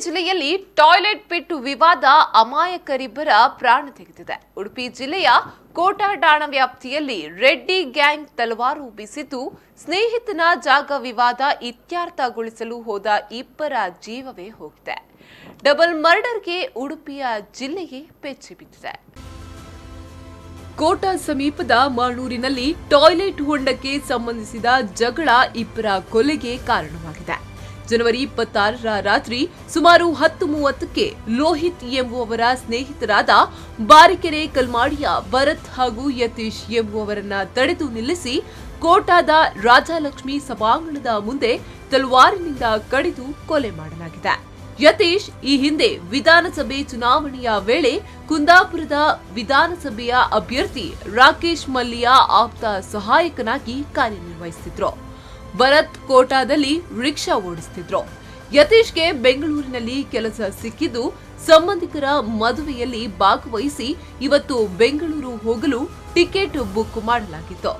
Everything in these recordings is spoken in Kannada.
ಜಿಲ್ಲೆಯಲ್ಲಿ ಟಾಯ್ಲೆಟ್ ಪಿಟ್ ವಿವಾದ ಅಮಾಯಕರಿಬ್ಬರ ಪ್ರಾಣ ತೆಗೆದಿದೆ. ಉಡುಪಿ ಜಿಲ್ಲೆಯ ಕೋಟಾ ಠಾಣಾ ವ್ಯಾಪ್ತಿಯಲ್ಲಿ ರೆಡ್ಡಿ ಗ್ಯಾಂಗ್ ತಲವಾರು ಬೀಸಿದ್ದು ಸ್ನೇಹಿತನ ಜಾಗ ವಿವಾದ ಇತ್ಯರ್ಥಗೊಳಿಸಲು ಹೋದ ಇಬ್ಬರ ಜೀವವೇ ಹೋಗಿದೆ. ಡಬಲ್ ಮರ್ಡರ್ಗೆ ಉಡುಪಿಯ ಜಿಲ್ಲೆಗೆ ಪೆಚ್ಚಿ ಬಿದ್ದಿದೆ. ಕೋಟಾ ಸಮೀಪದ ಮಾಣೂರಿನಲ್ಲಿ ಟಾಯ್ಲೆಟ್ ಹೊಂಡಕ್ಕೆ ಸಂಬಂಧಿಸಿದ ಜಗಳ ಇಬ್ಬರ ಕೊಲೆಗೆ ಕಾರಣವಾಗಿದೆ. ಜನವರಿ 26ರ ರಾತ್ರಿ ಸುಮಾರು 10:30ಕ್ಕೆ ಲೋಹಿತ್ ಎಂಬುವವರ ಸ್ನೇಹಿತರಾದ ಬಾರಿಕೆರೆ ಕಲ್ಮಾಡಿಯ ಭರತ್ ಹಾಗೂ ಯತೀಶ್ ಎಂಬುವವರನ್ನ ತಡೆದು ನಿಲ್ಲಿಸಿ ಕೋಟಾದ ರಾಜಲಕ್ಷ್ಮಿ ಸಭಾಂಗಣದ ಮುಂದೆ ತಲವಾರಿನಿಂದ ಕಡಿದು ಕೊಲೆ ಮಾಡಲಾಗಿದೆ. ಯತೀಶ್ ಈ ಹಿಂದೆ ವಿಧಾನಸಭೆ ಚುನಾವಣೆಯ ವೇಳೆ ಕುಂದಾಪುರದ ವಿಧಾನಸಭೆಯ ಅಭ್ಯರ್ಥಿ ರಾಕೇಶ್ ಮಲ್ಲಿಯ ಆಪ್ತ ಸಹಾಯಕನಾಗಿ ಕಾರ್ಯನಿರ್ವಹಿಸುತ್ತಿದ್ರು. ಭರತ್ ಕೋಟಾದಲ್ಲಿ ರಿಕ್ಷಾ ಓಡಿಸುತ್ತಿದ್ರು. ಯತೀಶ್ಗೆ ಬೆಂಗಳೂರಿನಲ್ಲಿ ಕೆಲಸ ಸಿಕ್ಕಿದ್ದು ಸಂಬಂಧಿಕರ ಮದುವೆಯಲ್ಲಿ ಭಾಗವಹಿಸಿ ಇವತ್ತು ಬೆಂಗಳೂರು ಹೋಗಲು ಟಿಕೆಟ್ ಬುಕ್ ಮಾಡಲಾಗಿತ್ತು.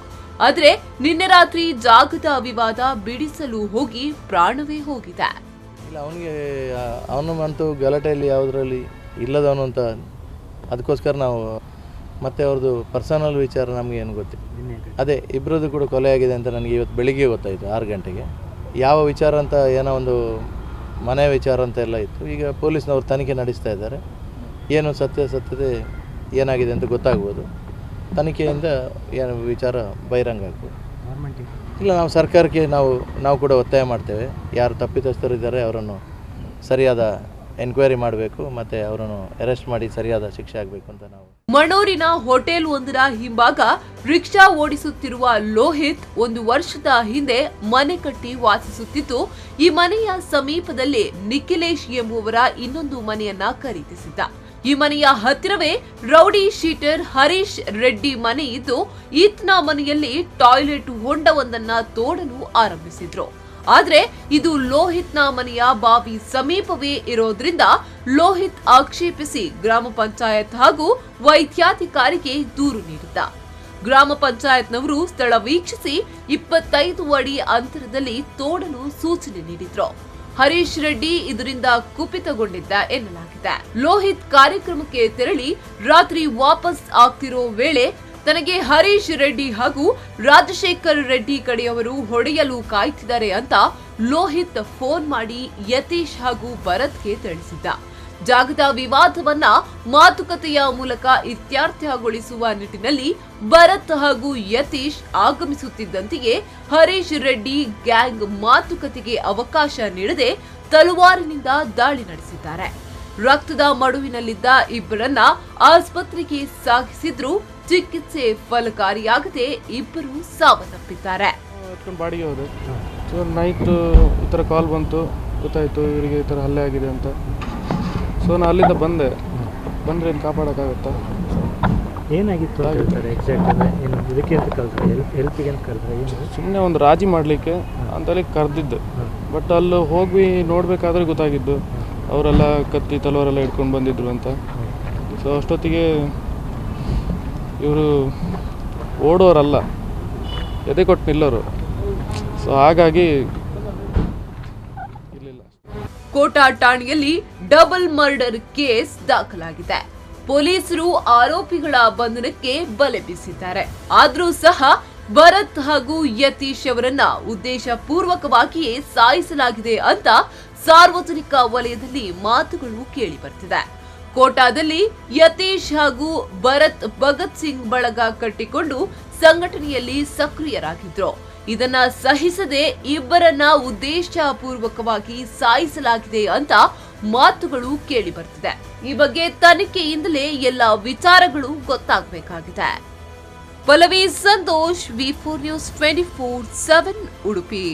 ಆದರೆ ನಿನ್ನೆ ರಾತ್ರಿ ಜಾಗದ ವಿವಾದ ಬಿಡಿಸಲು ಹೋಗಿ ಪ್ರಾಣವೇ ಹೋಗಿದೆ. ಇಲ್ಲ, ಅವನು ಅಂತೂ ಗಲಾಟೆಯಲ್ಲಿ ಯಾವುದರಲ್ಲಿ ಇಲ್ಲದವನು ಅಂತ, ಅದಕ್ಕೋಸ್ಕರ ನಾವು ಮತ್ತೆ ಅವ್ರದ್ದು ಪರ್ಸನಲ್ ವಿಚಾರ ನಮಗೆ ಏನು ಗೊತ್ತಿಲ್ಲ. ಅದೇ ಇಬ್ಬರದ್ದು ಕೂಡ ಕೊಲೆ ಆಗಿದೆ ಅಂತ ನನಗೆ ಇವತ್ತು ಬೆಳಿಗ್ಗೆ ಗೊತ್ತಾಯಿತು 6 ಗಂಟೆಗೆ. ಯಾವ ವಿಚಾರ ಅಂತ, ಏನೋ ಒಂದು ಮನೆ ವಿಚಾರ ಅಂತ ಎಲ್ಲ ಇತ್ತು. ಈಗ ಪೊಲೀಸ್ನವರು ತನಿಖೆ ನಡೆಸ್ತಾ ಇದ್ದಾರೆ. ಏನು ಸತ್ಯತೆ ಏನಾಗಿದೆ ಅಂತ ಗೊತ್ತಾಗ್ಬೋದು. ತನಿಖೆಯಿಂದ ಏನು ವಿಚಾರ ಬಹಿರಂಗ ಆಗ್ಬೋದು. ಇಲ್ಲ, ನಾವು ಸರ್ಕಾರಕ್ಕೆ ನಾವು ಕೂಡ ಒತ್ತಾಯ ಮಾಡ್ತೇವೆ. ಯಾರು ತಪ್ಪಿತಸ್ಥರಿದ್ದಾರೆ ಅವರನ್ನು ಸರಿಯಾದ ಎನ್ಕ್ವೈರಿ ಮಾಡಬೇಕು, ಮತ್ತೆ ಅವರನ್ನು ಅರೆಸ್ಟ್ ಮಾಡಿ ಸರಿಯಾದ ಶಿಕ್ಷೆ ಆಗಬೇಕು ಅಂತ ನಾವು. ಮಣೂರಿನ ಹೋಟೆಲ್ ಒಂದರ ಹಿಂಭಾಗ ರಿಕ್ಷಾ ಓಡಿಸುತ್ತಿರುವ ಲೋಹಿತ್ 1 ವರ್ಷದ ಹಿಂದೆ ಮನೆ ಕಟ್ಟಿ ವಾಸಿಸುತ್ತಿದ್ದು, ಈ ಮನೆಯ ಸಮೀಪದಲ್ಲೇ ನಿಖಿಲೇಶ್ ಎಂಬುವರ ಇನ್ನೊಂದು ಮನೆಯನ್ನ ಖರೀದಿಸಿದ್ದ. ಈ ಮನೆಯ ಹತ್ತಿರವೇ ರೌಡಿ ಶೀಟರ್ ಹರೀಶ್ ರೆಡ್ಡಿ ಮನೆ ಇದ್ದು, ಈತನ ಮನೆಯಲ್ಲಿ ಟಾಯ್ಲೆಟ್ ಹೊಂಡವೊಂದನ್ನ ತೋಡಲು ಆರಂಭಿಸಿದ್ರು. ಆದ್ರೆ ಇದು ಲೋಹಿತ್ನ ಮನೆಯ ಬಾವಿ ಸಮೀಪವೇ ಇರೋದ್ರಿಂದ ಲೋಹಿತ್ ಆಕ್ಷೇಪಿಸಿ ಗ್ರಾಮ ಪಂಚಾಯತ್ ಹಾಗೂ ವೈದ್ಯಾಧಿಕಾರಿಗೆ ದೂರು ನೀಡಿದ್ದ. ಗ್ರಾಮ ಪಂಚಾಯತ್ನವರು ಸ್ಥಳ ವೀಕ್ಷಿಸಿ 25 ಅಡಿ ಅಂತರದಲ್ಲಿ ತೋಡಲು ಸೂಚನೆ ನೀಡಿದ್ರು. ಹರೀಶ್ ರೆಡ್ಡಿ ಇದರಿಂದ ಕುಪಿತಗೊಂಡಿದ್ದ ಎನ್ನಲಾಗಿದೆ. ಲೋಹಿತ್ ಕಾರ್ಯಕ್ರಮಕ್ಕೆ ತೆರಳಿ ರಾತ್ರಿ ವಾಪಸ್ ಆಗ್ತಿರೋ ವೇಳೆ ತನಗೆ ಹರೀಶ್ ರೆಡ್ಡಿ ಹಾಗೂ ರಾಜಶೇಖರ್ ರೆಡ್ಡಿ ಕಡೆಯವರು ಹೊಡೆಯಲು ಕಾಯ್ತಿದ್ದಾರೆ ಅಂತ ಲೋಹಿತ್ ಫೋನ್ ಮಾಡಿ ಯತೀಶ್ ಹಾಗೂ ಭರತ್ಗೆ ತಿಳಿಸಿದ್ದ. ಜಾಗದ ವಿವಾದವನ್ನ ಮಾತುಕತೆಯ ಮೂಲಕ ಇತ್ಯರ್ಥಗೊಳಿಸುವ ನಿಟ್ಟಿನಲ್ಲಿ ಭರತ್ ಹಾಗೂ ಯತೀಶ್ ಆಗಮಿಸುತ್ತಿದ್ದಂತೆಯೇ ಹರೀಶ್ ರೆಡ್ಡಿ ಗ್ಯಾಂಗ್ ಮಾತುಕತೆಗೆ ಅವಕಾಶ ನೀಡದೆ ತಲವಾರಿನಿಂದ ದಾಳಿ ನಡೆಸಿದ್ದಾರೆ. ರಕ್ತದ ಮಡುವಿನಲ್ಲಿದ್ದ ಇಬ್ಬರನ್ನ ಆಸ್ಪತ್ರೆಗೆ ಸಾಗಿಸಿದ್ರು. ಚಿಕಿತ್ಸೆ ಫಲಕಾರಿಯಾಗದೆ ಇಬ್ಬರು ಸಾವನ್ನಪ್ಪಿದ್ದಾರೆ. ಬಾಡಿಗೆ ಹೋದೆ. ಸೊ ನೈಟ್ ಈ ಥರ ಕಾಲ್ ಬಂತು, ಗೊತ್ತಾಯಿತು ಇವರಿಗೆ ಈ ಥರ ಹಲ್ಲೆ ಆಗಿದೆ ಅಂತ. ಸೊ ನಾನು ಅಲ್ಲಿಂದ ಬಂದರೆ ಏನು ಕಾಪಾಡೋಕ್ಕಾಗುತ್ತಾ? ಏನಾಗಿತ್ತು ಹೇಳ್ತಾರೆ ಎಕ್ಸಾಕ್ಟ್? ಏನು ಇದಕ್ಕೆ ಅಂತ ಕರೆದ್ರೆ ಹೆಲ್ಪಿಗೆ ಅಂತ ಕರೆದ್ರೆ ಸುಮ್ಮನೆ ಒಂದು ರಾಜಿ ಮಾಡಲಿಕ್ಕೆ ಅಂತೇಳಿ ಕರೆದಿದ್ದು. ಬಟ್ ಅಲ್ಲಿ ಹೋಗಿ ನೋಡಬೇಕಾದ್ರೆ ಗೊತ್ತಾಗಿದ್ದು ಅವರೆಲ್ಲ ಕತ್ತಿ ತಲವಾರೆಲ್ಲ ಇಟ್ಕೊಂಡು ಬಂದಿದ್ರು ಅಂತ. ಸೊ ಅಷ್ಟೊತ್ತಿಗೆ ಇವರು ಓಡೋರಲ್ಲ, ಎದೆ ಕೊಟ್ಟು ನಿಲ್ಲೋರು. ಸೊ ಹಾಗಾಗಿ ಇರಲಿಲ್ಲ. ಕೋಟಾ ಠಾಣೆಯಲ್ಲಿ ಡಬಲ್ ಮರ್ಡರ್ ಕೇಸ್ ದಾಖಲಾಗಿದೆ. ಪೊಲೀಸರು ಆರೋಪಿಗಳ ಬಂಧನಕ್ಕೆ ಬಲೆ ಬೀಸಿದ್ದಾರೆ. ಆದ್ರೂ ಸಹ ಭರತ್ ಹಾಗೂ ಯತೀಶ್ ಅವರನ್ನ ಉದ್ದೇಶಪೂರ್ವಕವಾಗಿಯೇ ಸಾಯಿಸಲಾಗಿದೆ ಅಂತ ಸಾರ್ವಜನಿಕ ವಲಯದಲ್ಲಿ ಮಾತುಗಳು ಕೇಳಿ ಬರ್ತಿದೆ. ಕೋಟಾದಲ್ಲಿ ಯತೀಶ್ ಹಾಗೂ ಭರತ್ ಭಗತ್ ಸಿಂಗ್ ಬಳಗ ಕಟ್ಟಿಕೊಂಡು ಸಂಘಟನೆಯಲ್ಲಿ ಸಕ್ರಿಯರಾಗಿದ್ರು. ಇದನ್ನ ಸಹಿಸದೆ ಇಬ್ಬರನ್ನ ಉದ್ದೇಶಪೂರ್ವಕವಾಗಿ ಸಾಯಿಸಲಾಗಿದೆ ಅಂತ ಮಾತುಗಳು ಕೇಳಿ ಬರ್ತಿದೆ. ಈ ಬಗ್ಗೆ ತನಿಖೆಯಿಂದಲೇ ಎಲ್ಲ ವಿಚಾರಗಳು ಗೊತ್ತಾಗಬೇಕಾಗಿದೆ. Pallavi Santosh, V4 News 24/7 Udupi.